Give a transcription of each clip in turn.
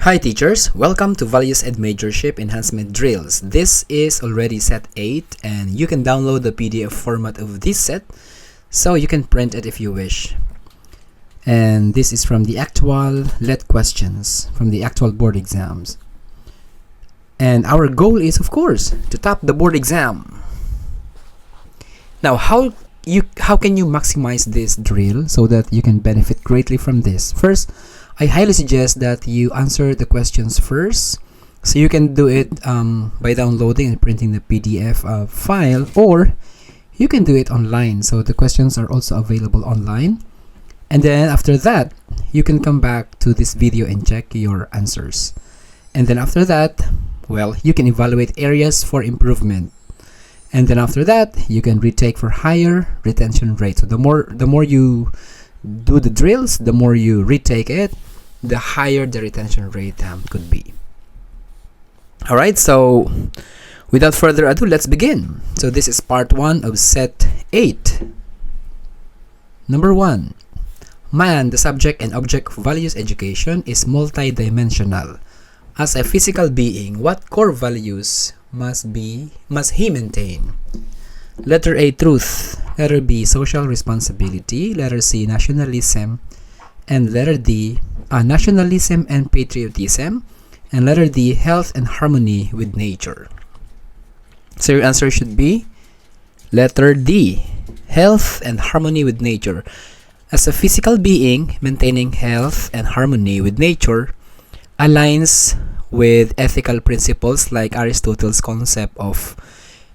Hi teachers, welcome to Values Ed Majorship Enhancement Drills. This is already set 8 and you can download the PDF format of this set so you can print it if you wish. And this is from the actual LET questions from the actual board exams. And our goal is, of course, to top the board exam. Now, how can you maximize this drill so that you can benefit greatly from this? First, I highly suggest that you answer the questions first. So you can do it by downloading and printing the PDF file, or you can do it online. So the questions are also available online. And then after that, you can come back to this video and check your answers. And then after that, well, you can evaluate areas for improvement. And then after that, you can retake for higher retention rate. So the more you do the drills, the more you retake it, the higher the retention rate could be. Alright, so without further ado, let's begin. So this is part 1 of set 8. Number 1. Man, the subject and object of values education, is multidimensional. As a physical being, what core values must he maintain? Letter A, truth. Letter B, social responsibility. Letter C, nationalism. And letter D, nationalism and patriotism. And letter D, health and harmony with nature. So your answer should be letter D, health and harmony with nature. As a physical being, maintaining health and harmony with nature aligns with ethical principles like Aristotle's concept of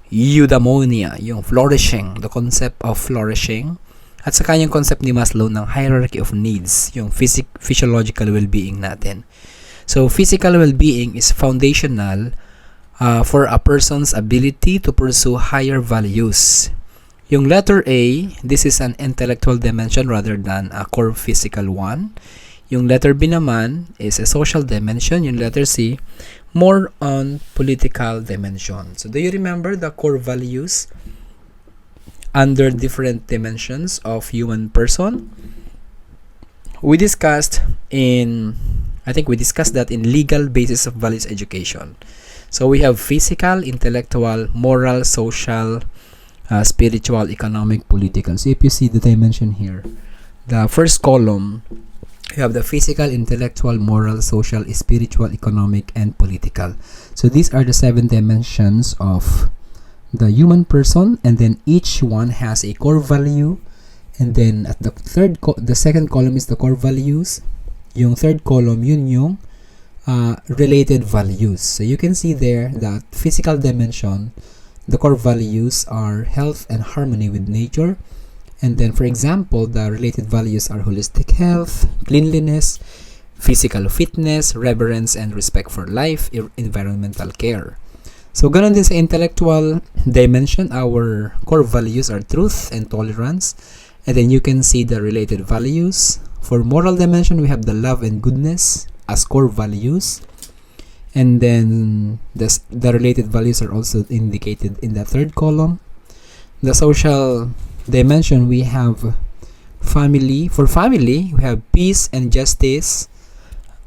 eudaimonia, yung flourishing, the concept of flourishing, at saka yung concept ni Maslow ng hierarchy of needs, yung physiological well-being natin. So, physical well-being is foundational for a person's ability to pursue higher values. Yung letter A, this is an intellectual dimension rather than a core physical one. Yung letter B naman is a social dimension. Yung letter C, more on political dimension. So, do you remember the core values under different dimensions of human person? We discussed that in legal basis of values education. So, we have physical, intellectual, moral, social, spiritual, economic, political. So, if you see the dimension here, the first column, you have the physical, intellectual, moral, social, spiritual, economic, and political. So these are the 7 dimensions of the human person, and then each one has a core value. And then at the second column is the core values. Yung third column, yun yung related values. So you can see there that physical dimension, the core values are health and harmony with nature. And then, for example, the related values are holistic health, cleanliness, physical fitness, reverence and respect for life, environmental care. So, ganun din sa intellectual dimension, our core values are truth and tolerance. And then you can see the related values. For moral dimension, we have the love and goodness as core values. And then the related values are also indicated in the third column. The social dimension, we have family. For family, we have peace and justice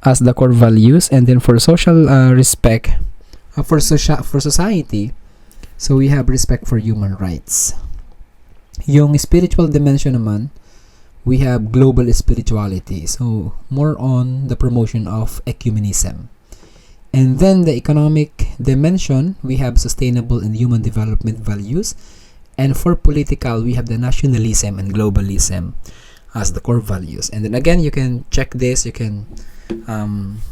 as the core values. And then for social respect, for society, so we have respect for human rights. Yung spiritual dimension naman, we have global spirituality. So more on the promotion of ecumenism. And then the economic dimension, we have sustainable and human development values. And for political, we have the nationalism and globalism as the core values. And then again, you can check this, you can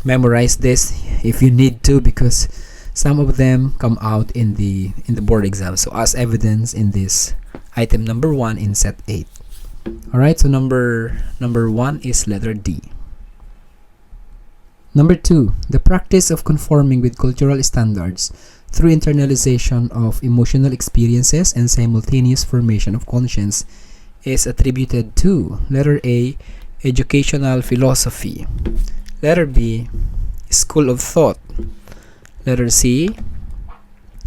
memorize this if you need to, because some of them come out in the board exam. So as evidence in this item number 1 in set 8. Alright, so number 1 is letter D. Number 2, the practice of conforming with cultural standards through internalization of emotional experiences and simultaneous formation of conscience is attributed to letter A, educational philosophy. Letter B, school of thought. Letter C,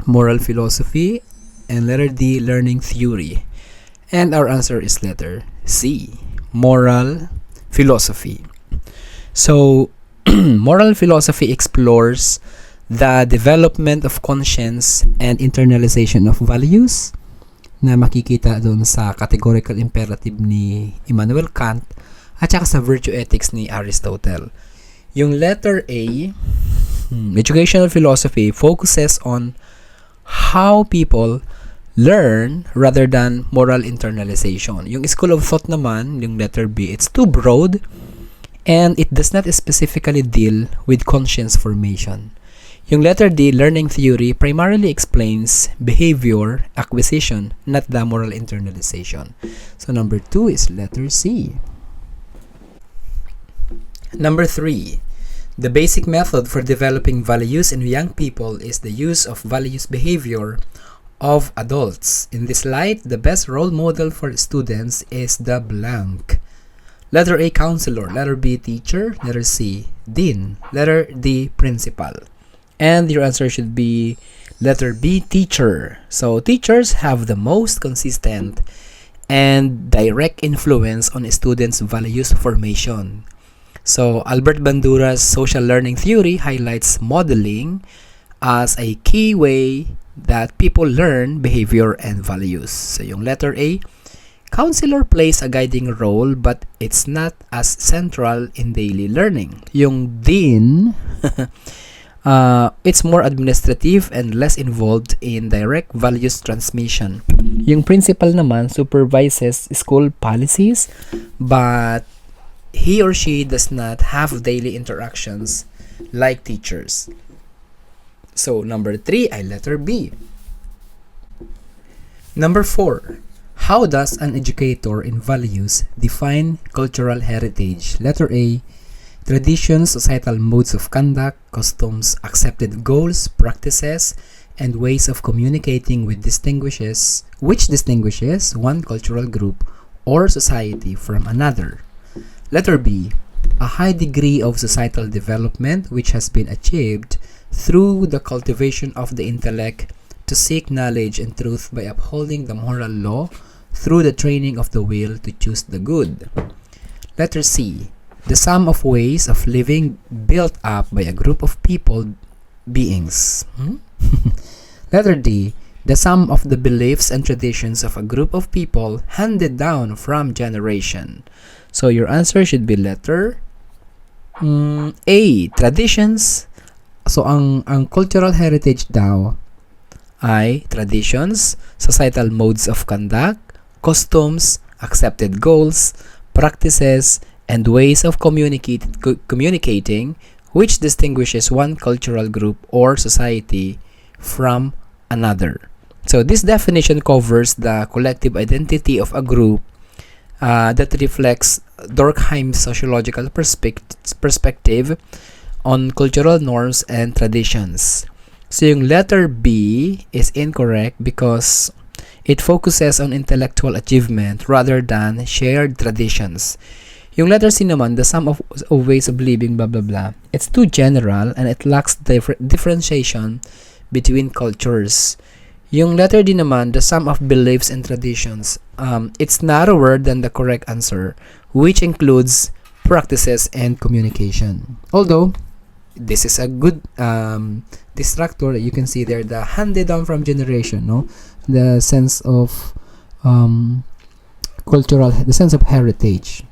moral philosophy. And letter D, learning theory. And our answer is letter C, moral philosophy. So Moral philosophy explores the development of conscience and internalization of values na makikita doon sa categorical imperative ni Immanuel Kant at saka sa virtue ethics ni Aristotle. Yung letter A, educational philosophy focuses on how people learn rather than moral internalization. Yung school of thought naman, yung letter B, it's too broad and it does not specifically deal with conscience formation. Yung letter D, learning theory, primarily explains behavior acquisition, not the moral internalization. So number 2 is letter C. Number 3, the basic method for developing values in young people is the use of values behavior of adults. In this light, the best role model for students is the blank. Letter A, counselor. Letter B, teacher. Letter C, dean. Letter D, principal. And your answer should be letter B, teacher. So teachers have the most consistent and direct influence on students' values formation. So Albert Bandura's social learning theory highlights modeling as a key way that people learn behavior and values. So yung letter A, counselor plays a guiding role but it's not as central in daily learning. Yung dean, it's more administrative and less involved in direct values transmission. Yung principal naman supervises school policies but he or she does not have daily interactions like teachers. So number 3 ay letter B. Number 4, how does an educator in values define cultural heritage? Letter A, traditions, societal modes of conduct, customs, accepted goals, practices, and ways of communicating which distinguishes one cultural group or society from another. Letter B, a high degree of societal development which has been achieved through the cultivation of the intellect to seek knowledge and truth by upholding the moral law through the training of the will to choose the good. Letter C, the sum of ways of living built up by a group of people, beings. Letter D, the sum of the beliefs and traditions of a group of people handed down from generation. So your answer should be letter A, traditions. So ang cultural heritage daw ay traditions, societal modes of conduct, customs, accepted goals, practices, and ways of communicating which distinguishes one cultural group or society from another. So this definition covers the collective identity of a group that reflects Durkheim's sociological perspective on cultural norms and traditions. So yung letter B is incorrect because it focuses on intellectual achievement rather than shared traditions. Yung letter C naman, the sum of ways of living, blah blah blah, it's too general and it lacks differentiation between cultures. Yung letter D naman, the sum of beliefs and traditions, it's narrower than the correct answer, which includes practices and communication. Although, this is a good distractor. You can see there the handed down from generation, no? The sense of cultural, the sense of heritage.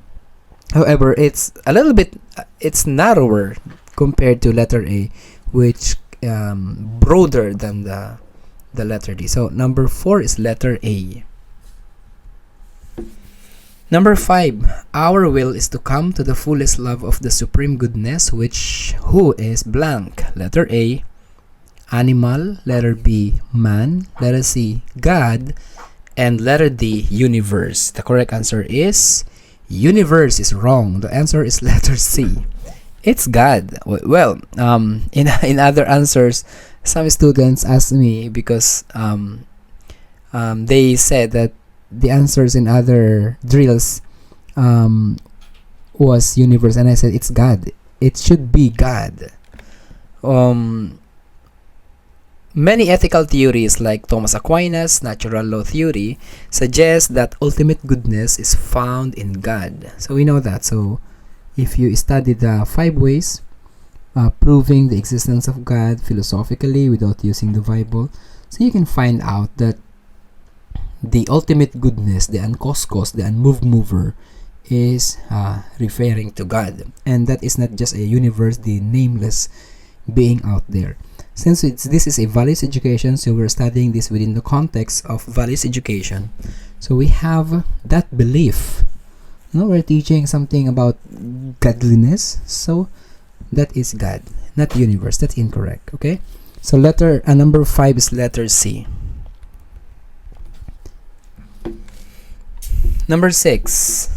However, it's a little bit, it's narrower compared to letter A, which broader than the letter D. So number 4 is letter A. Number 5, our will is to come to the fullest love of the supreme goodness, who is blank. Letter A, animal. Letter B, man. Letter C, God. And letter D, universe. The correct answer is universe is wrong. The answer is letter C. It's God. Well, in other answers, some students asked me because they said that the answers in other drills was universe, and I said it's God. It should be God. Many ethical theories like Thomas Aquinas' natural law theory suggest that ultimate goodness is found in God. So we know that. So if you study the 5 ways proving the existence of God philosophically without using the Bible. So you can find out that the ultimate goodness, the uncaused, the unmoved mover, is referring to God. And that is not just a universe, the nameless being out there. Since this is a values education, so we're studying this within the context of values education. So we have that belief. We're teaching something about godliness. So that is God, not universe. That's incorrect. Okay. So number 5 is letter C. Number 6.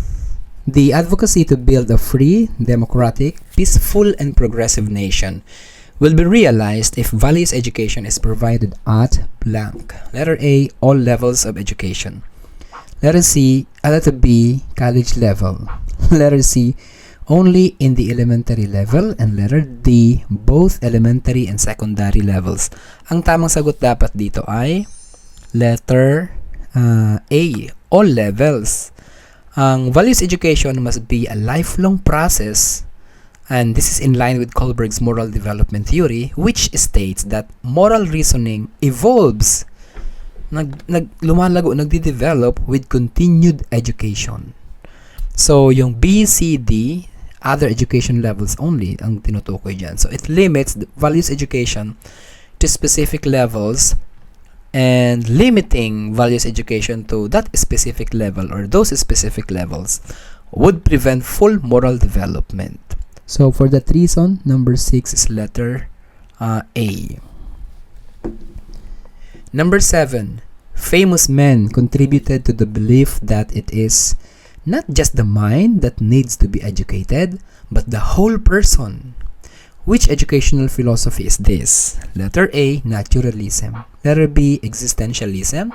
The advocacy to build a free, democratic, peaceful, and progressive nation will be realized if values education is provided at blank. Letter A, all levels of education. Letter B, college level. Letter C, only in the elementary level. And letter D, both elementary and secondary levels. Ang tamang sagot dapat dito ay letter A, all levels. Ang values education must be a lifelong process, and this is in line with Kohlberg's moral development theory, which states that moral reasoning evolves, lumalago, nagde-develop with continued education. So, yung B, C, D, other education levels only ang tinutukoy dyan. So, it limits the values education to specific levels, and limiting values education to that specific level or those specific levels would prevent full moral development. So for that reason, number 6 is letter A. Number 7. Famous men contributed to the belief that it is not just the mind that needs to be educated, but the whole person. Which educational philosophy is this? Letter A, naturalism. Letter B, existentialism.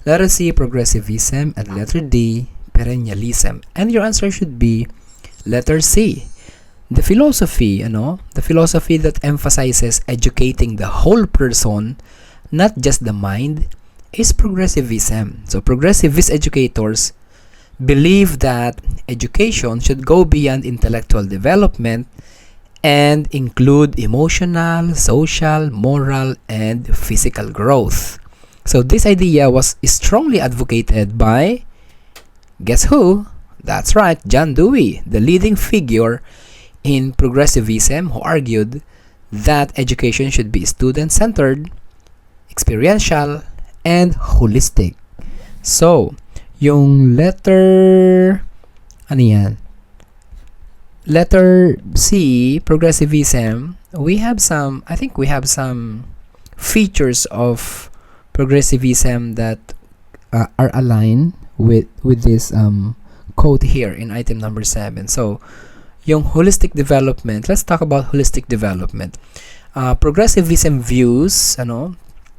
Letter C, progressivism. And letter D, perennialism. And your answer should be letter C. The philosophy that emphasizes educating the whole person, not just the mind, is progressivism. So progressivist educators believe that education should go beyond intellectual development and include emotional, social, moral, and physical growth. So this idea was strongly advocated by, guess who? That's right, John Dewey, the leading figure in progressivism, who argued that education should be student-centered, experiential, and holistic. So, yung letter C, progressivism, we have some features of progressivism that are aligned with this quote here in item number 7. So, yung holistic development, let's talk about holistic development. Progressivism views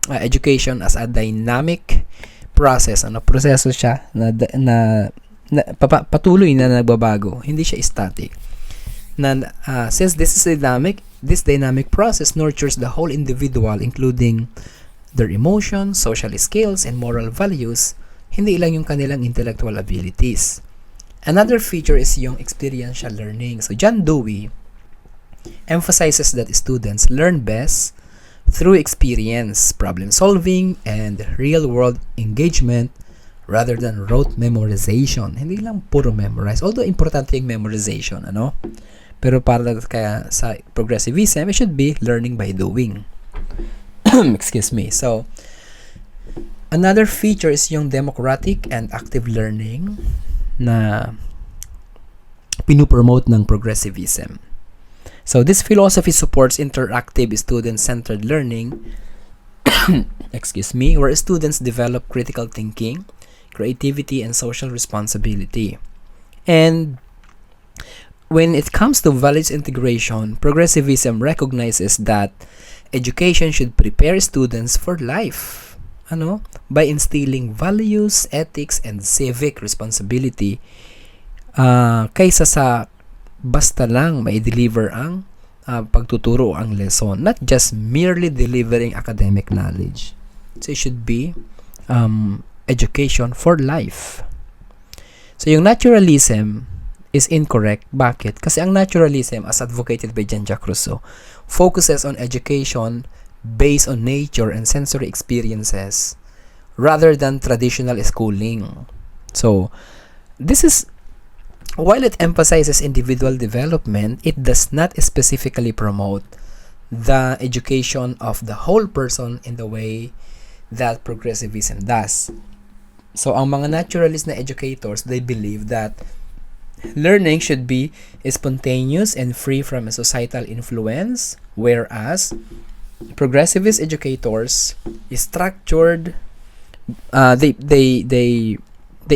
education as a dynamic process. Proseso siya na patuloy na nagbabago. Hindi siya static. Since this dynamic process nurtures the whole individual, including their emotions, social skills, and moral values, hindi lang yung kanilang intellectual abilities. Another feature is yung experiential learning. So John Dewey emphasizes that students learn best through experience, problem solving, and real-world engagement rather than rote memorization. Hindi lang puro memorize. Although importante yung memorization, Pero para kaya sa progressivism, it should be learning by doing. Excuse me. So, another feature is yung democratic and active learning na pinupromote ng progressivism. So, this philosophy supports interactive student-centered learning excuse me, where students develop critical thinking, creativity, and social responsibility. And when it comes to values integration, progressivism recognizes that education should prepare students for life, by instilling values, ethics, and civic responsibility, kaysa sa basta lang may deliver ang pagtuturo ang lesson, not just merely delivering academic knowledge. So it should be education for life. So yung naturalism is incorrect. Bakit? Kasi ang naturalism, as advocated by Jean-Jacques Rousseau, focuses on education based on nature and sensory experiences rather than traditional schooling. So, this is, while it emphasizes individual development, it does not specifically promote the education of the whole person in the way that progressivism does. So, ang mga naturalist na educators, they believe that learning should be spontaneous and free from a societal influence, whereas progressivist educators structured they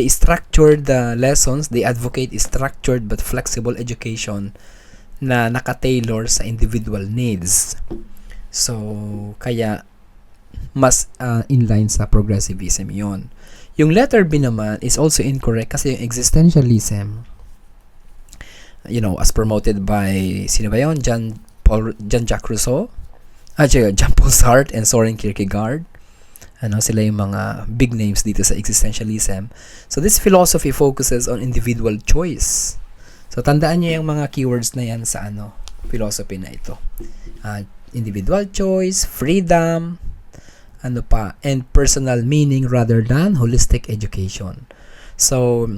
structured the lessons. They advocate structured but flexible education na naka-tailor sa individual needs. So kaya mas inline sa progressivism yon. Yung letter B naman is also incorrect kasi yung existentialism, as promoted by sino ba yun? Jean-Jacques Rousseau, Jean-Paul Sartre and Soren Kierkegaard. Sila yung mga big names dito sa existentialism. So this philosophy focuses on individual choice. So tandaan niyo yung mga keywords na yan sa philosophy na ito. Individual choice, freedom, and personal meaning rather than holistic education. So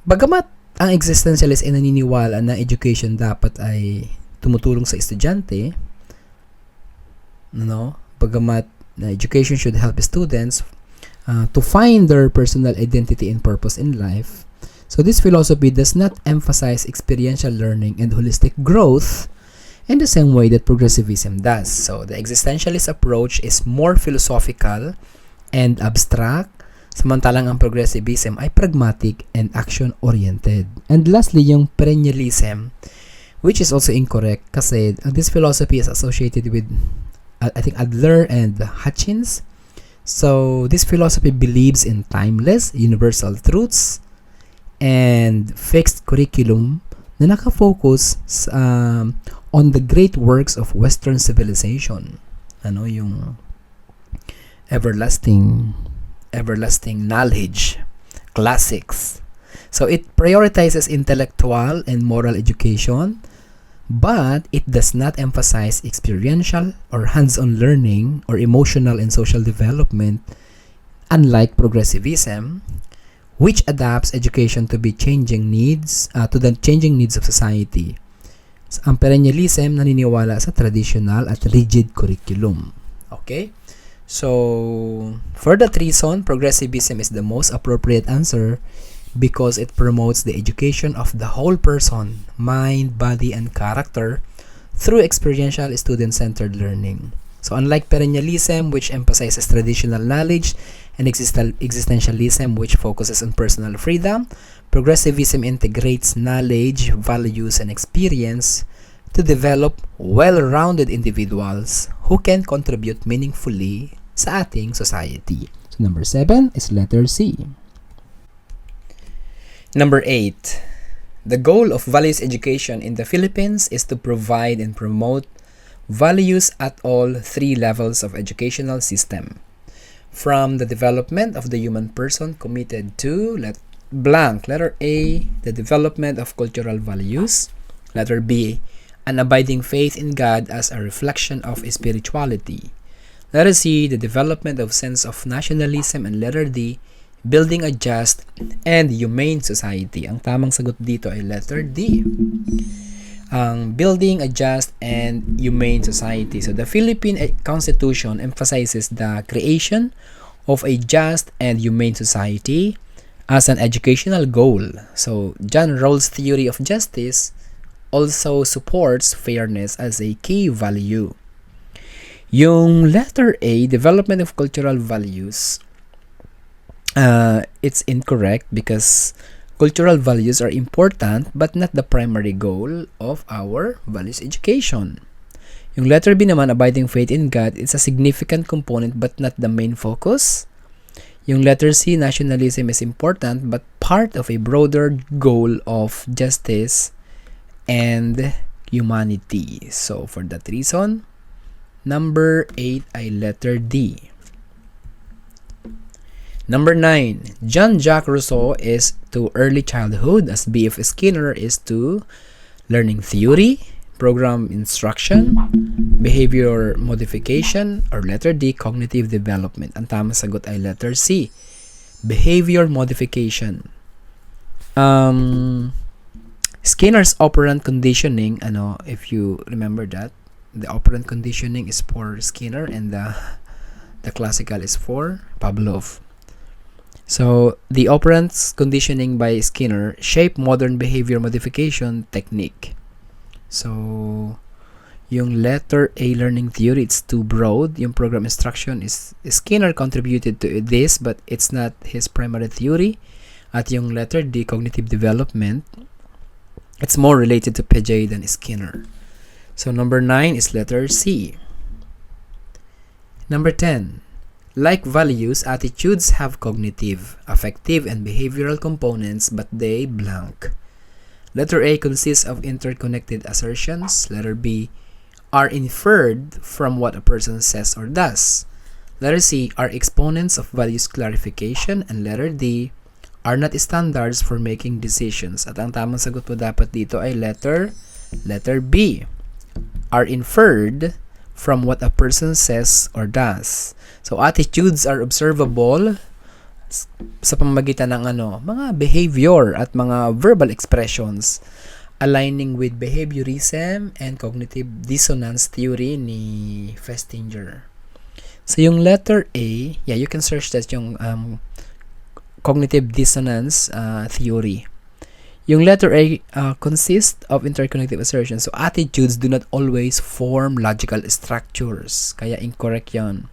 bagamat ang existentialist ay naniniwala na education dapat ay tumutulong sa estudyante, bagamat na education should help students to find their personal identity and purpose in life. So this philosophy does not emphasize experiential learning and holistic growth in the same way that progressivism does. So the existentialist approach is more philosophical and abstract, samantalang ang progressivism ay pragmatic and action-oriented. And lastly, yung perennialism, which is also incorrect kasi this philosophy is associated with I think Adler and Hutchins. So this philosophy believes in timeless, universal truths and fixed curriculum na nakafocus on the great works of Western civilization. Yung everlasting knowledge, classics. So it prioritizes intellectual and moral education, but it does not emphasize experiential or hands-on learning or emotional and social development, unlike progressivism, which adapts education to the changing needs of society. Ang perennialism naniniwala sa traditional at rigid curriculum. Okay? So, for that reason, progressivism is the most appropriate answer because it promotes the education of the whole person, mind, body, and character through experiential student-centered learning. So unlike perennialism, which emphasizes traditional knowledge, and existentialism, which focuses on personal freedom, progressivism integrates knowledge, values, and experience to develop well-rounded individuals who can contribute meaningfully sa ating society. So number 7 is letter C. Number 8. The goal of values education in the Philippines is to provide and promote values at all 3 levels of educational system. From the development of the human person committed to letter A, the development of cultural values. Letter B, an abiding faith in God as a reflection of spirituality. Letter C, the development of sense of nationalism. And letter D, building a just and humane society. Ang tamang sagot dito ay letter D. Building a just and humane society. So the Philippine Constitution emphasizes the creation of a just and humane society as an educational goal. So John Rawls' theory of justice also supports fairness as a key value. Yung letter A, development of cultural values, it's incorrect because cultural values are important but not the primary goal of our values education. Yung letter B naman, abiding faith in God, it's a significant component but not the main focus. Yung letter C, nationalism is important but part of a broader goal of justice and humanity. So for that reason, number 8 ay letter D. Number 9, Jean-Jacques Rousseau is to early childhood as B.F. Skinner is to learning theory, program instruction, behavior modification, or letter D, cognitive development. Ang tamang sagot ay letter C, behavior modification. Skinner's operant conditioning, if you remember that, the operant conditioning is for Skinner and the classical is for Pavlov. So, the operant conditioning by Skinner shape modern behavior modification technique. So, yung letter A, learning theory, it's too broad. Yung program instruction is Skinner contributed to this, but it's not his primary theory. At yung letter D, cognitive development, it's more related to Piaget than Skinner. So, number 9 is letter C. Number 10. Like values, attitudes have cognitive, affective, and behavioral components, but they blank. Letter A consists of interconnected assertions. Letter B are inferred from what a person says or does. Letter C are exponents of values clarification. And letter D are not standards for making decisions. At ang tamang sagot po dapat dito ay letter B. Are inferred from what a person says or does. So, attitudes are observable sa pamamagitan ng mga behavior at mga verbal expressions aligning with behaviorism and cognitive dissonance theory ni Festinger. So, yung letter A, you can search that yung cognitive dissonance theory. Yung letter A consists of interconnected assertions. So, attitudes do not always form logical structures. Kaya incorrect yan.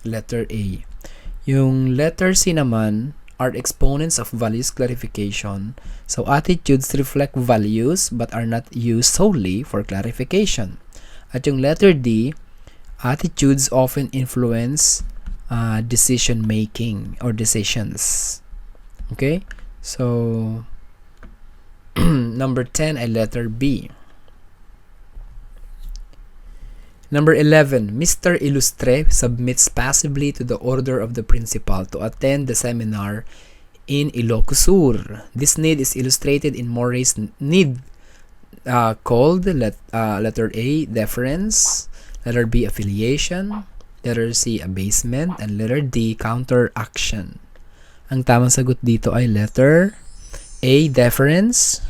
Letter A. Yung letter C naman are exponents of values clarification. So, attitudes reflect values but are not used solely for clarification. At yung letter D, attitudes often influence decision making or decisions. Okay? So, number 10 ay letter B. Number 11, Mr. Illustre submits passively to the order of the principal to attend the seminar in Ilocosur. This need is illustrated in Morey's need called letter A, deference, letter B, affiliation, letter C, abasement, and letter D, counteraction. Ang tamang sagot dito ay letter A, deference.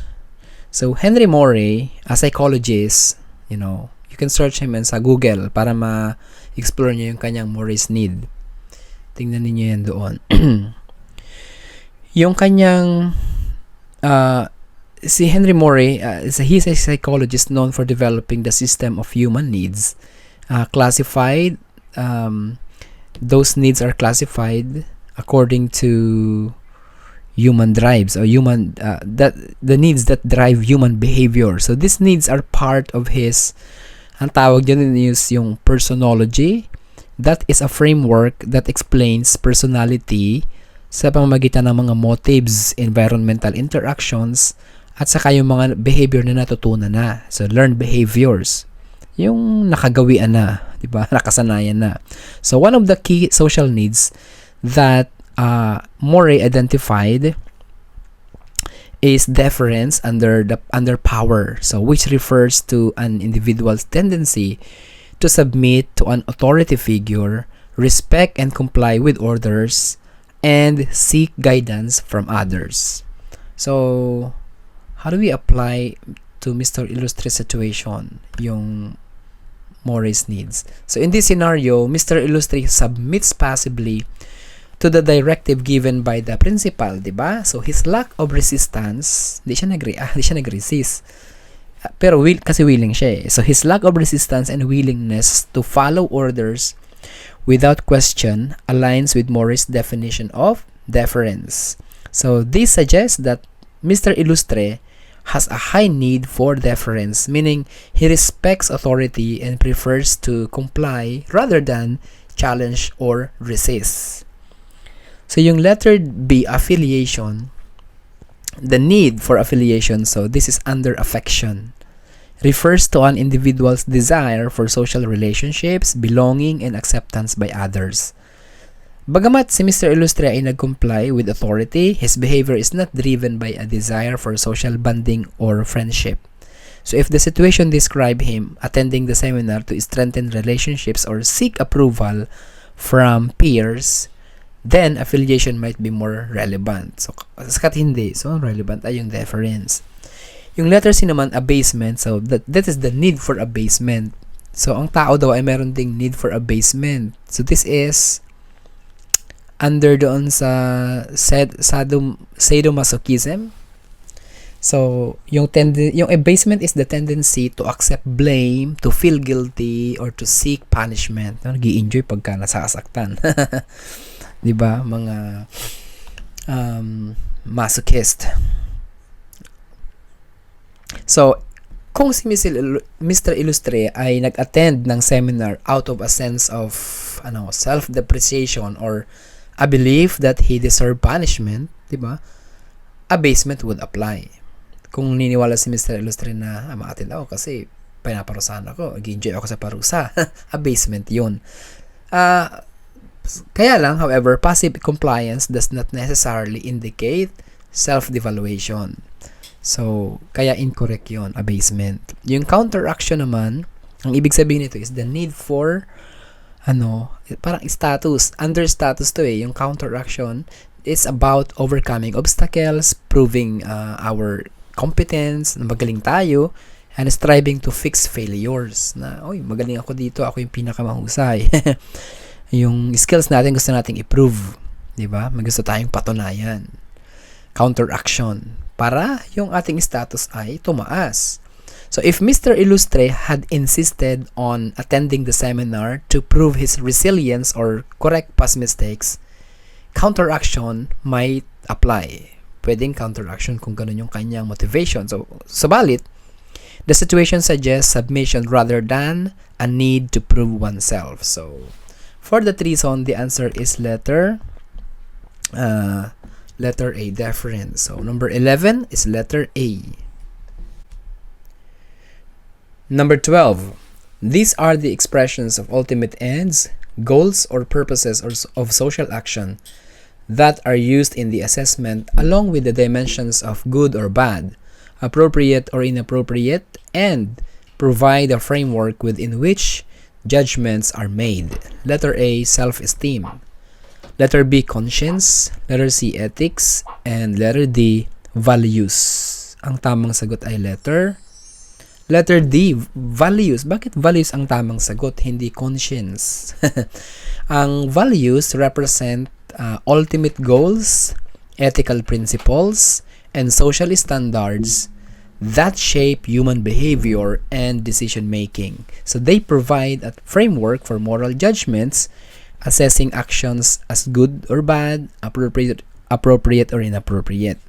So, Henry Morey, a psychologist, you can search him sa Google para ma-explore nyo yung kanyang Morey's need. Tingnan niyo yan doon. Yung kanyang si Henry Morey, he's a psychologist known for developing the system of human needs. Classified, those needs are classified according to human drives or the needs that drive human behavior. So these needs are part of his, ang tawag dyan is yung personology. That is a framework that explains personality sa pamamagitan ng mga motives, environmental interactions, at saka yung mga behavior na natutunan na. So learned behaviors. Yung nakagawian na, di ba? Nakasanayan na. So one of the key social needs that Morey identified is deference under power, so which refers to an individual's tendency to submit to an authority figure, respect and comply with orders, and seek guidance from others. So, how do we apply to Mr. Illustre's situation yung Morey's needs? So, in this scenario, Mr. Illustre submits passively to the directive given by the principal, diba? So, his lack of resistance, di siya nag-resist. Pero kasi willing siya eh. So, his lack of resistance and willingness to follow orders without question aligns with Morey's definition of deference. So, this suggests that Mr. Illustre has a high need for deference, meaning he respects authority and prefers to comply rather than challenge or resist. So, yung letter B, affiliation, the need for affiliation, so this is under affection, refers to an individual's desire for social relationships, belonging, and acceptance by others. Bagamat si Mr. Illustre ay nag-comply with authority, his behavior is not driven by a desire for social bonding or friendship. So if the situation described him attending the seminar to strengthen relationships or seek approval from peers, then affiliation might be more relevant. So sakat hindi, so relevant ay yung deference. Yung letter C naman, abasement. So that is the need for abasement. So ang tao daw ay meron ding need for abasement. So this is under doon sa sadomasochism. So, yung abasement is the tendency to accept blame, to feel guilty, or to seek punishment. Nag-i-enjoy pagka nasasaktan. Diba? Mga masochist. So, kung si Mr. Illustre ay nag-attend ng seminar out of a sense of self-depreciation or a belief that he deserved punishment, diba? Abasement would apply. Kung niniwala si Mr. Illustre na ma-attend ako kasi pinaparusahan ako, nag-enjoy ako sa parusa, abasement yun. Kaya lang, however, passive compliance does not necessarily indicate self-devaluation. So, kaya incorrect yun, abasement. Yung counteraction naman, ang ibig sabihin nito is the need for parang status, under status to yung counteraction is about overcoming obstacles, proving our competence, na magaling tayo, and striving to fix failures. Na, magaling ako dito, ako yung pinakamahusay. Yung skills natin gusto nating improve. Diba? May gusto tayong patunayan. Counteraction. Para yung ating status ay tumaas. So, if Mr. Illustre had insisted on attending the seminar to prove his resilience or correct past mistakes, counteraction might apply. Pwedeng counteraction kung ganun yung kanyang motivation. So, subalit, the situation suggests submission rather than a need to prove oneself. So, for that reason, the answer is letter A, deference. So, number 11 is letter A. Number 12. These are the expressions of ultimate ends, goals, or purposes of social action that are used in the assessment along with the dimensions of good or bad, appropriate or inappropriate, and provide a framework within which judgments are made. Letter A, self-esteem. Letter B, conscience. Letter C, ethics. And letter D, values. Ang tamang sagot ay letter D, values. Bakit values ang tamang sagot, hindi conscience? Ang values represent ultimate goals, ethical principles, and social standards that shape human behavior and decision-making. So they provide a framework for moral judgments, assessing actions as good or bad, appropriate or inappropriate.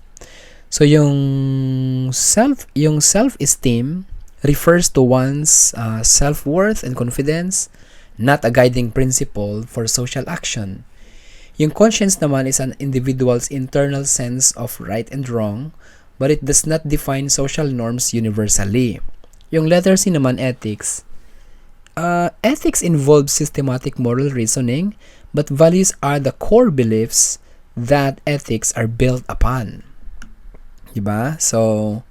So yung self-esteem refers to one's self-worth and confidence, not a guiding principle for social action. Yung conscience naman is an individual's internal sense of right and wrong, but it does not define social norms universally. Yung letter C naman, ethics. Ethics involves systematic moral reasoning, but values are the core beliefs that ethics are built upon. Diba? So,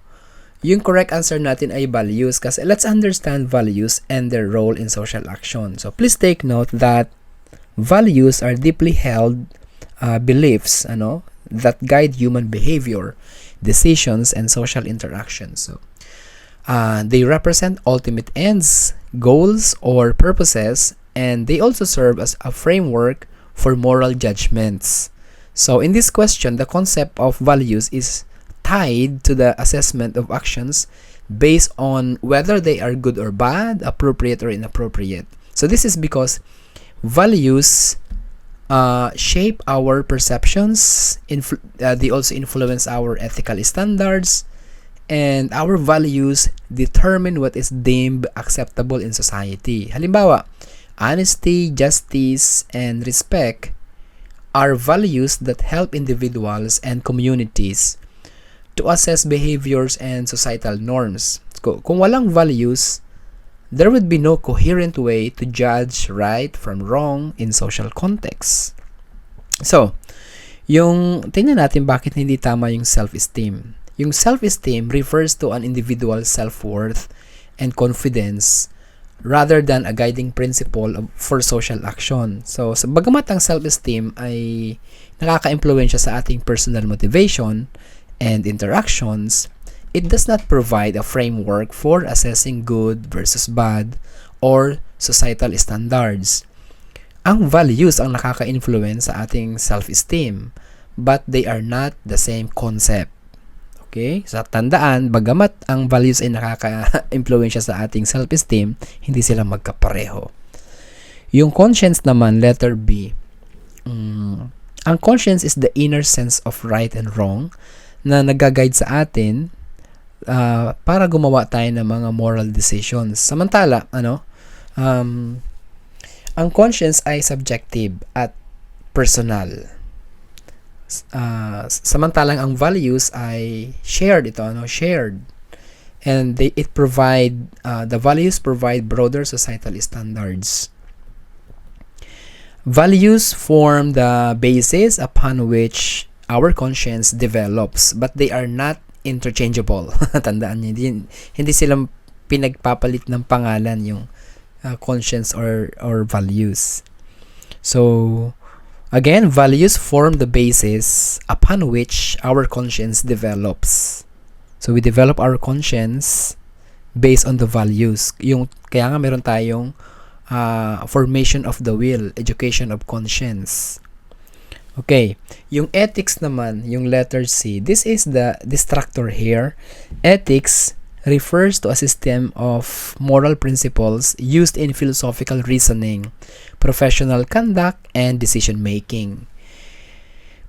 yung correct answer natin ay values kasi let's understand values and their role in social action. So, please take note that values are deeply held beliefs that guide human behavior, decisions, and social interactions. So, they represent ultimate ends, goals, or purposes, and they also serve as a framework for moral judgments. So, in this question, the concept of values is tied to the assessment of actions based on whether they are good or bad, appropriate or inappropriate. So, this is because values shape our perceptions, they also influence our ethical standards, and our values determine what is deemed acceptable in society. Halimbawa, honesty, justice, and respect are values that help individuals and communities to assess behaviors and societal norms. Kung walang values, there would be no coherent way to judge right from wrong in social contexts. So, tingnan natin bakit hindi tama yung self-esteem. Yung self-esteem refers to an individual's self-worth and confidence rather than a guiding principle for social action. So, bagamat ang self-esteem ay nakaka-impluwensya sa ating personal motivation and interactions, it does not provide a framework for assessing good versus bad or societal standards. Ang values ang nakaka-influence sa ating self-esteem, but they are not the same concept. Okay? Sa tandaan, bagamat ang values ay nakaka-influensya sa ating self-esteem, hindi sila magkapareho. Yung conscience naman, letter B. Ang conscience is the inner sense of right and wrong na nag-guide sa atin para gumawa tayo ng mga moral decisions. Samantala, ang conscience ay subjective at personal. Samantalang ang values ay shared shared. And the values provide broader societal standards. Values form the basis upon which our conscience develops, but they are not interchangeable. Tandaan niyo, hindi sila pinagpapalit ng pangalan yung conscience or values. So, again, values form the basis upon which our conscience develops. So, we develop our conscience based on the values. Kaya nga meron tayong formation of the will, education of conscience. Okay, yung ethics naman, yung letter C, this is the distractor here. Ethics refers to a system of moral principles used in philosophical reasoning, professional conduct, and decision-making.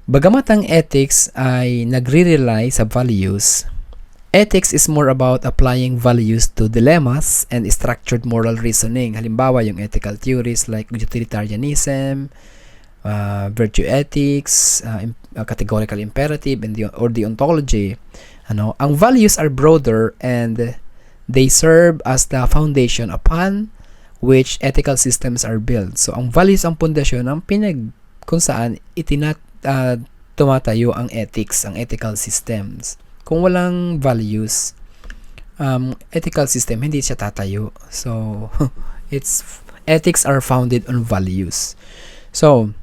Bagamat ang ethics ay nagre-rely sa values, ethics is more about applying values to dilemmas and structured moral reasoning. Halimbawa, yung ethical theories like utilitarianism, virtue ethics, categorical imperative, and or deontology. Ang values are broader and they serve as the foundation upon which ethical systems are built. So, ang values ang pundasyon ng kung saan tumatayo ang ethics, ang ethical systems. Kung walang values, ethical system, hindi siya tatayo. So, ethics are founded on values. So,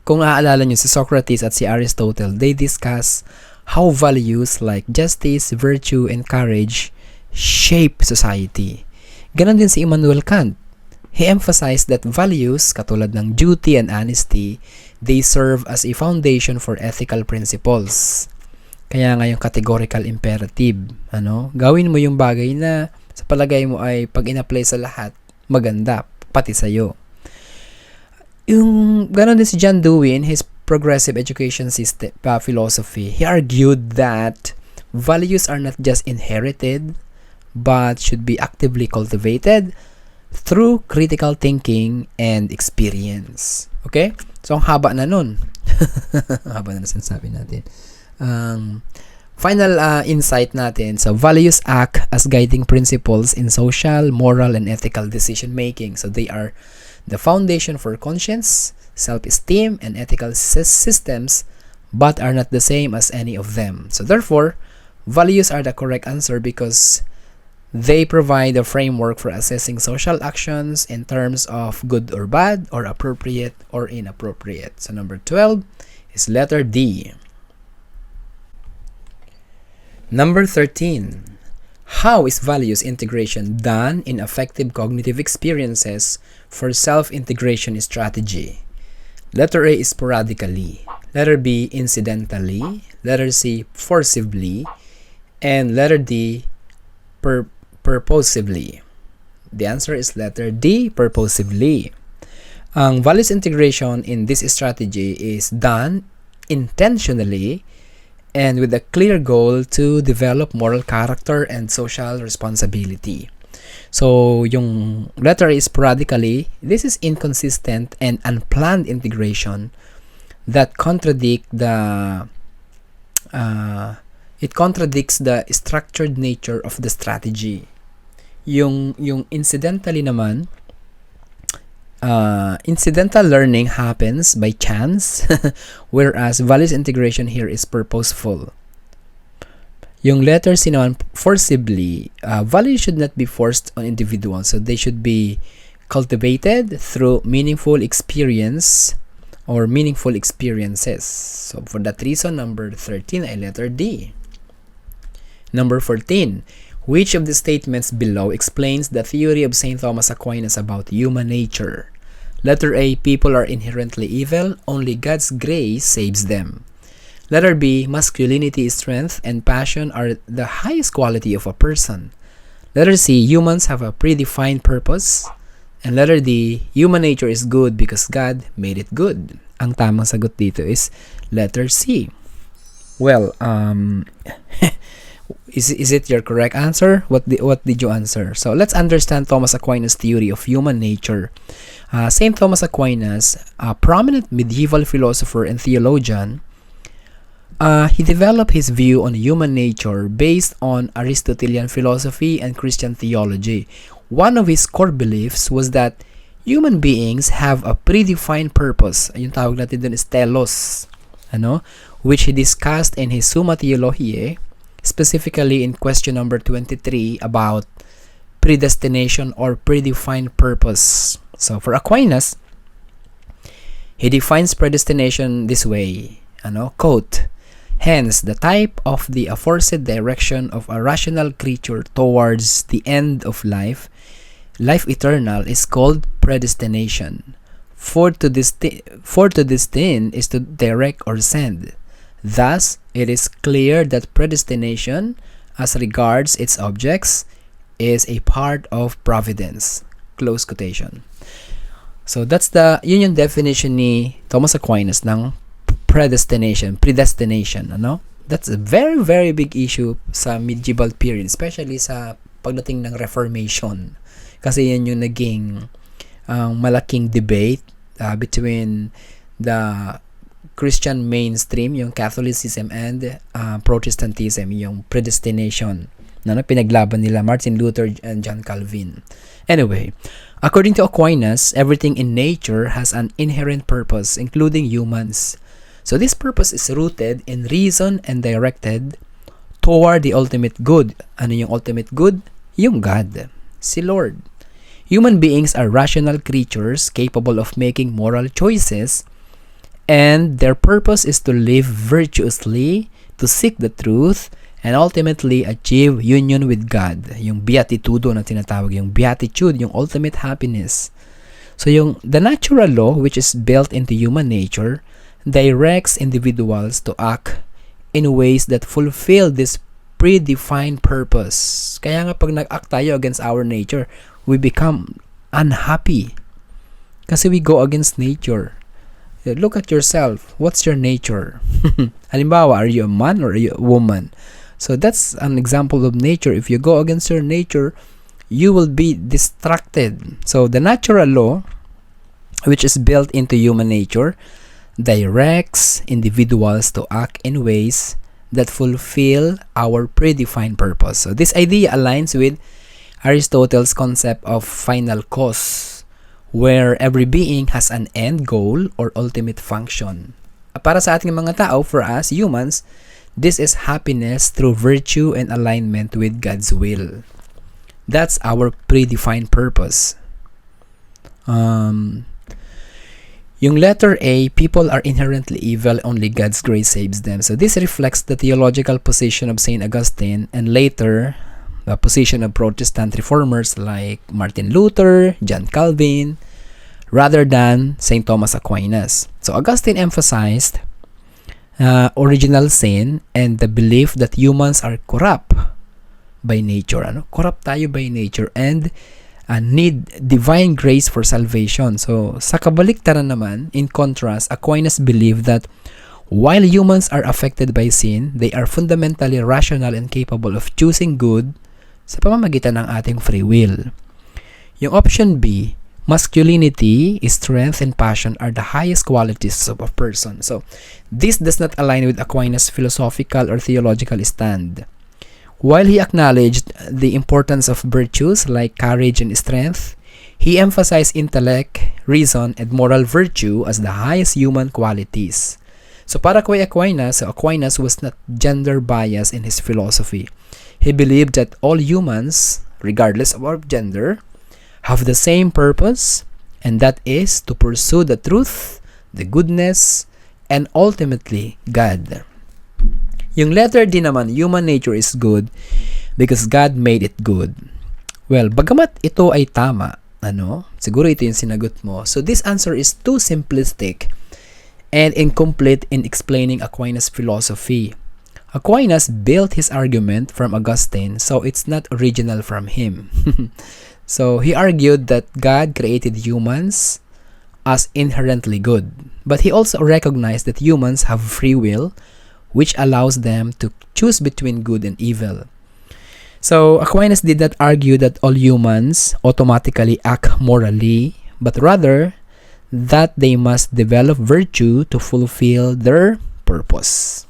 kung aalala nyo, si Socrates at si Aristotle, they discuss how values like justice, virtue, and courage shape society. Ganon din si Immanuel Kant. He emphasized that values, katulad ng duty and honesty, they serve as a foundation for ethical principles. Kaya nga yung categorical imperative, gawin mo yung bagay na sa palagay mo ay pag in-apply sa lahat, maganda, pati sa'yo. Yung ganon din si John Dewey in his progressive education system philosophy, he argued that values are not just inherited but should be actively cultivated through critical thinking and experience. Okay? So, ang haba na nun. Haba na sinasabi natin. Final insight natin. So, values act as guiding principles in social, moral, and ethical decision making. So, they are the foundation for conscience, self-esteem, and ethical systems, but are not the same as any of them. So therefore, values are the correct answer because they provide a framework for assessing social actions in terms of good or bad, or appropriate or inappropriate. So number 12 is letter D. Number 13. How is values integration done in effective cognitive experiences for self-integration strategy? Letter A is sporadically, letter B incidentally, letter C forcibly, and letter D purposively. The answer is letter D, purposively. Ang values integration in this strategy is done intentionally and with a clear goal to develop moral character and social responsibility. So, yung letter A is sporadically, this is inconsistent and unplanned integration that contradicts the structured nature of the strategy. Yung incidentally naman, Incidental learning happens by chance, whereas values integration here is purposeful. Yung letter C naman, forcibly, values should not be forced on individuals, so they should be cultivated through meaningful experience or meaningful experiences. So for that reason, number 13 ay letter D. Number 14, which of the statements below explains the theory of St. Thomas Aquinas about human nature? Letter A, people are inherently evil, only God's grace saves them. Letter B, masculinity, strength, and passion are the highest quality of a person. Letter C, humans have a predefined purpose. And letter D, human nature is good because God made it good. Ang tamang sagot dito is letter C. Well, is it your correct answer? What did you answer? So let's understand Thomas Aquinas' theory of human nature. Saint Thomas Aquinas, a prominent medieval philosopher and theologian, he developed his view on human nature based on Aristotelian philosophy and Christian theology. One of his core beliefs was that human beings have a predefined purpose. Yung tawag natin dun is telos, which he discussed in his Summa Theologiae, specifically in question number 23 about predestination or predefined purpose. So for Aquinas, he defines predestination this way, quote, hence, the type of the aforesaid direction of a rational creature towards the end of life eternal, is called predestination. For to destine is to direct or send. Thus, it is clear that predestination, as regards its objects, is a part of providence. Close quotation. So that's yun yung definition ni Thomas Aquinas ng predestination. That's a very, very big issue sa medieval period, especially sa pagdating ng Reformation. Kasi yan yung naging malaking debate between the Christian mainstream, yung Catholicism, and Protestantism, yung predestination na pinaglaban nila Martin Luther and John Calvin. Anyway, according to Aquinas, everything in nature has an inherent purpose, including humans. So this purpose is rooted in reason and directed toward the ultimate good. Ano yung ultimate good? Yung God, si Lord. Human beings are rational creatures capable of making moral choices, and their purpose is to live virtuously, to seek the truth, and ultimately achieve union with God. Yung beatitudo na tinatawag, yung beatitude, yung ultimate happiness. So the natural law, which is built into human nature, directs individuals to act in ways that fulfill this predefined purpose. Kaya nga pag nag-act tayo against our nature, we become unhappy. Kasi we go against nature. Look at yourself. What's your nature? Halimbawa, are you a man or are you a woman? So that's an example of nature. If you go against your nature, you will be distracted. So the natural law, which is built into human nature, directs individuals to act in ways that fulfill our predefined purpose. So this idea aligns with Aristotle's concept of final cause, where every being has an end goal or ultimate function. Para sa ating mga tao, for us humans, this is happiness through virtue and alignment with God's will. That's our predefined purpose. Yung letter A, people are inherently evil, only God's grace saves them. So this reflects the theological position of St. Augustine and later the position of Protestant reformers like Martin Luther, John Calvin, rather than St. Thomas Aquinas. So Augustine emphasized original sin and the belief that humans are corrupt by nature. Corrupt tayo by nature and need divine grace for salvation. So sa kabaliktaran naman, in contrast, Aquinas believed that while humans are affected by sin, they are fundamentally rational and capable of choosing good sa pamamagitan ng ating free will. Yung option B, masculinity, strength, and passion are the highest qualities of a person. So, this does not align with Aquinas' philosophical or theological stand. While he acknowledged the importance of virtues like courage and strength, He emphasized intellect, reason, and moral virtue as the highest human qualities. So para kay Aquinas, Aquinas was not gender biased in his philosophy. He believed that all humans, regardless of our gender, have the same purpose, and that is to pursue the truth, the goodness, and ultimately, God. Yung letter D naman, human nature is good because God made it good. Well, bagamat ito ay tama, siguro ito yung sinagot mo. So this answer is too simplistic and incomplete in explaining Aquinas' philosophy. Aquinas built his argument from Augustine, so it's not original from him. So he argued that God created humans as inherently good, but he also recognized that humans have free will, which allows them to choose between good and evil. So Aquinas did not argue that all humans automatically act morally, but rather that they must develop virtue to fulfill their purpose.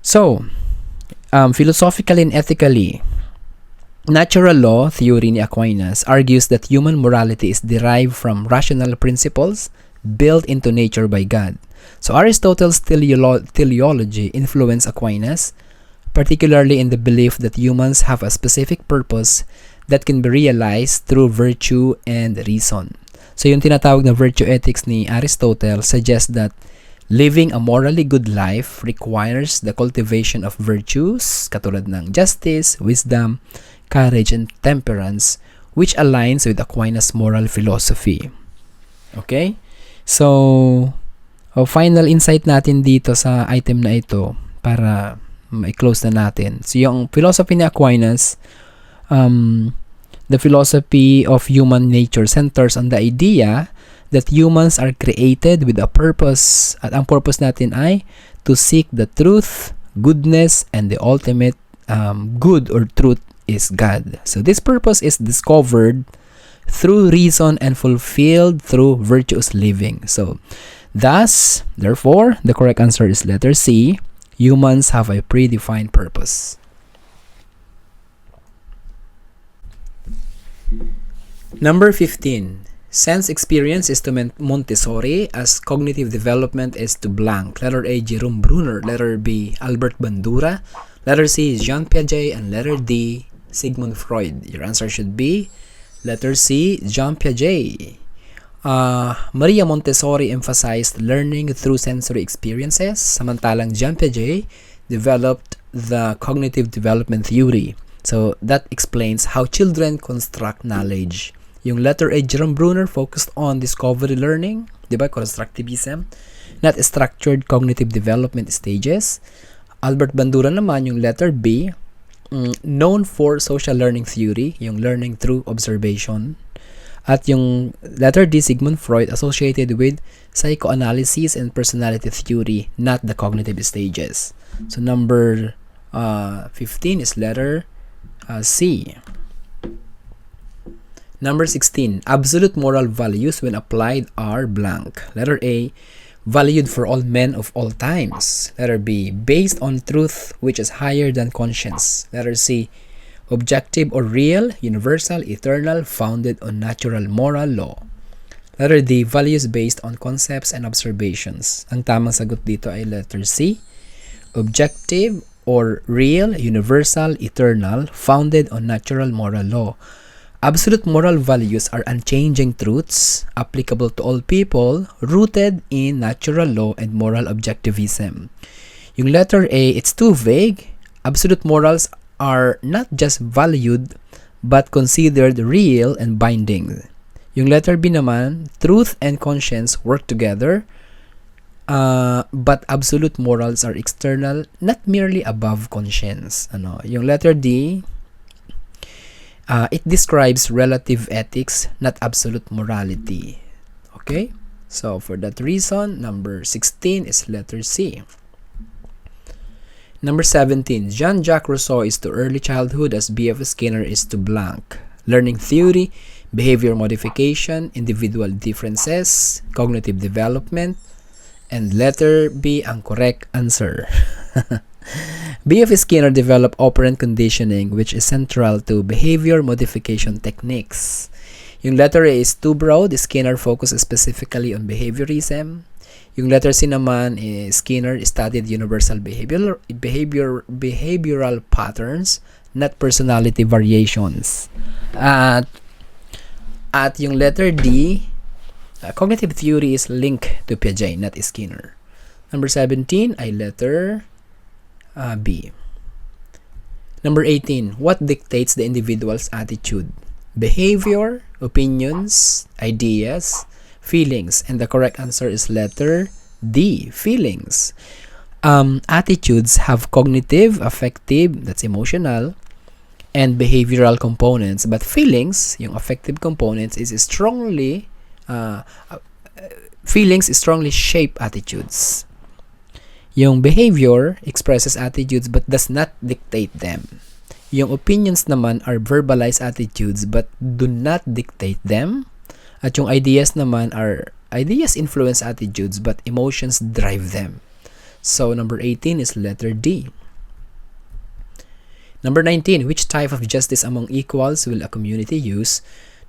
So, philosophically and ethically, natural law theory ni Aquinas argues that human morality is derived from rational principles built into nature by God. So Aristotle's teleology influenced Aquinas, particularly in the belief that humans have a specific purpose that can be realized through virtue and reason. So yung tinatawag na virtue ethics ni Aristotle suggests that living a morally good life requires the cultivation of virtues katulad ng justice, wisdom, courage, and temperance, which aligns with Aquinas' moral philosophy. Okay? So, final insight natin dito sa item na ito para i-close na natin. So, yung philosophy ni Aquinas, the philosophy of human nature centers on the idea that humans are created with a purpose, at ang purpose natin ay to seek the truth, goodness, and the ultimate good or truth is God. So this purpose is discovered through reason and fulfilled through virtuous living. So thus, therefore, the correct answer is letter C. Humans have a predefined purpose. Number 15. Sense experience is to Montessori as cognitive development is to blank. Letter A, Jerome Bruner. Letter B, Albert Bandura. Letter C, Jean Piaget. And letter D, Sigmund Freud. Your answer should be letter C, Jean Piaget. Maria Montessori emphasized learning through sensory experiences, samantalang Jean Piaget developed the cognitive development theory. So that explains how children construct knowledge. Yung letter A, Jerome Bruner, focused on discovery learning, diba? Constructivism, not structured cognitive development stages. Albert Bandura naman, yung letter B, known for social learning theory, yung learning through observation. At yung letter D, Sigmund Freud, associated with psychoanalysis and personality theory, not the cognitive stages. So number 15 is letter C. Number 16, absolute moral values when applied are blank. Letter A, valued for all men of all times. Letter B, based on truth which is higher than conscience. Letter C, objective or real, universal, eternal, founded on natural moral law. Letter D, values based on concepts and observations. Ang tamang sagot dito ay letter C, objective or real, universal, eternal, founded on natural moral law. Absolute moral values are unchanging truths applicable to all people, rooted in natural law and moral objectivism. Yung letter A, it's too vague. Absolute morals are not just valued but considered real and binding. Yung letter B naman, truth and conscience work together, but absolute morals are external, not merely above conscience. Yung letter D, it describes relative ethics, not absolute morality. Okay? So, for that reason, number 16 is letter C. Number 17, Jean-Jacques Rousseau is to early childhood as B.F. Skinner is to blank. Learning theory, behavior modification, individual differences, cognitive development, and letter B ang correct answer. B.F. Skinner developed operant conditioning, which is central to behavior modification techniques. Yung letter A is too broad. Skinner focused specifically on behaviorism. Yung letter C naman is Skinner studied universal behavioral patterns, not personality variations. At yung letter D, cognitive theory is linked to Piaget, not Skinner. Number 17 ay letter B. Number 18, what dictates the individual's attitude? Behavior, opinions, ideas, feelings. And the correct answer is letter D, feelings. Attitudes have cognitive, affective, that's emotional, and behavioral components. But feelings, yung affective components, is strongly shape attitudes. Yung behavior expresses attitudes but does not dictate them. Yung opinions naman are verbalized attitudes but do not dictate them. At yung ideas naman are ideas influence attitudes but emotions drive them. So number 18 is letter D. Number 19, which type of justice among equals will a community use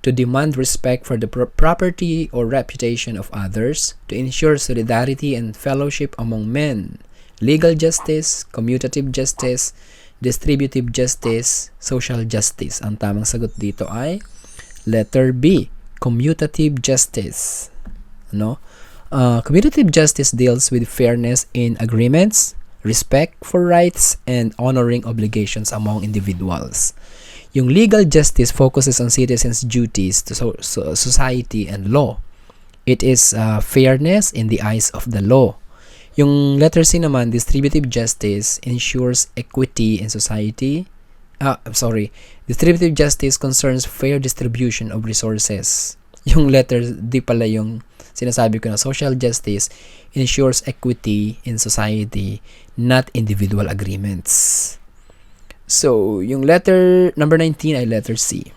to demand respect for the property or reputation of others, to ensure solidarity and fellowship among men? Legal justice, commutative justice, distributive justice, social justice. Ang tamang sagot dito ay letter B, commutative justice. Commutative justice deals with fairness in agreements, respect for rights, and honoring obligations among individuals. Yung legal justice focuses on citizens' duties to society and law. It is fairness in the eyes of the law. Yung letter C naman, distributive justice ensures equity in society. Distributive justice concerns fair distribution of resources. Yung letter D pala yung sinasabi ko na social justice ensures equity in society, not individual agreements. So, yung letter number 19 ay letter C.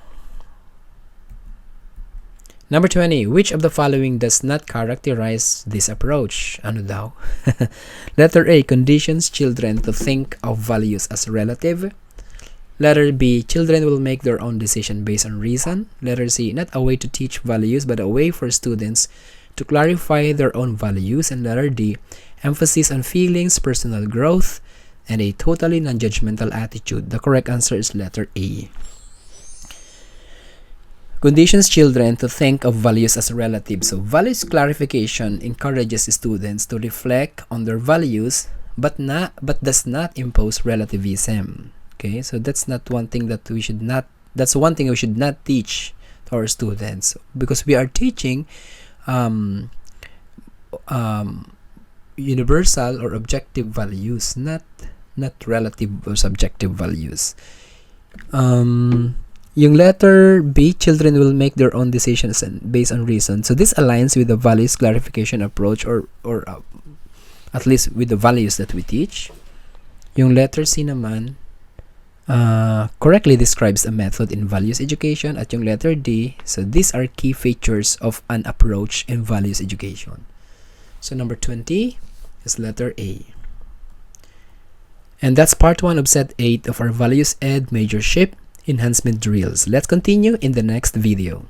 Number 20, which of the following does not characterize this approach? Ano daw? Letter A, conditions children to think of values as relative. Letter B, children will make their own decision based on reason. Letter C, not a way to teach values but a way for students to clarify their own values. And letter D, emphasis on feelings, personal growth, and a totally non-judgmental attitude. The correct answer is letter A. Conditions children to think of values as relative. So, values clarification encourages students to reflect on their values but does not impose relativism. Okay, so that's one thing we should not teach to our students, because we are teaching universal or objective values, not relative or subjective values. Yung letter B, children will make their own decisions based on reason. So this aligns with the values clarification approach, or at least with the values that we teach. Yung letter C naman correctly describes a method in values education. At yung letter D, so these are key features of an approach in values education. So number 20 is letter A. And that's part 1 of set 8 of our Values Ed Majorship Enhancement Drills. Let's continue in the next video.